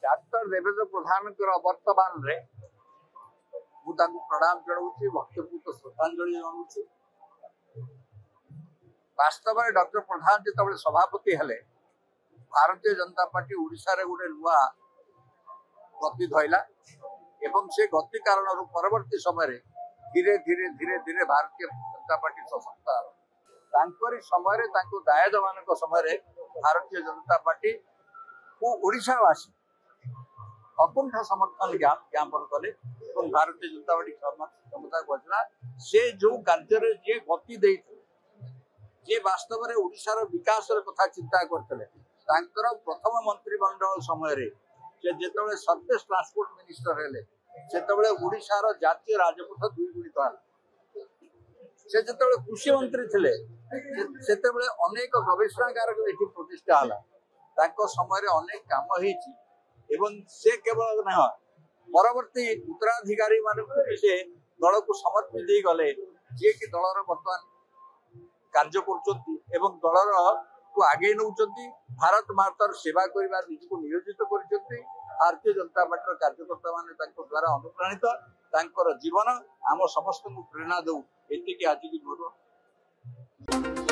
Doctor Devendra प्रधान वर्तमान रे प्रणाम जनाऊँ भक्तपूत श्रद्धांजलि जनाऊँ। वास्तव में डॉक्टर प्रधान जो सभापति हेले भारतीय जनता पार्टी ओडिशा रे गोटे नुआ गति धइला एवं से गति कारण परवर्ती समय रे धीरे धीरे धीरे धीरे भारतीय जनता पार्टी सशक्त तांकरी समय रे तांको दायद मानक समय रे भारतीय जनता पार्टी को ओडिशावासी अकुंठ समर्थन ज्ञापन कले भारतीय जनता पार्टी क्षमता बचला से जो कार्य जे गति देइथिले जे वास्तव में ओडिशार विकास कथा चिंता करते प्रथम मंत्रिमंडल समय रे जेतबे सरफेस ट्रांसपोर्ट मिनिस्टर हेले सेतबे ओडिशार जातीय राजपथ द्विगुणित हल से जेतबे कृषि मंत्री थिले सेतबे अनेक गवेषणागार एठी प्रतिष्ठा हला ताको समय रे अनेक काम होईची एवं से केवल न परवर्ती उत्तराधिकारी मानक से दल को समर्पित दे गले जे कि दलर वर्तमान कार्य कर दलर को आगे नौ भारत मातार सेवा करने निजको नियोजित कर भारतीय जनता पार्टी कार्यकर्ता मान द्वारा अनुप्राणित जीवन आम समस्त को प्रेरणा दौ एति आज की मोर।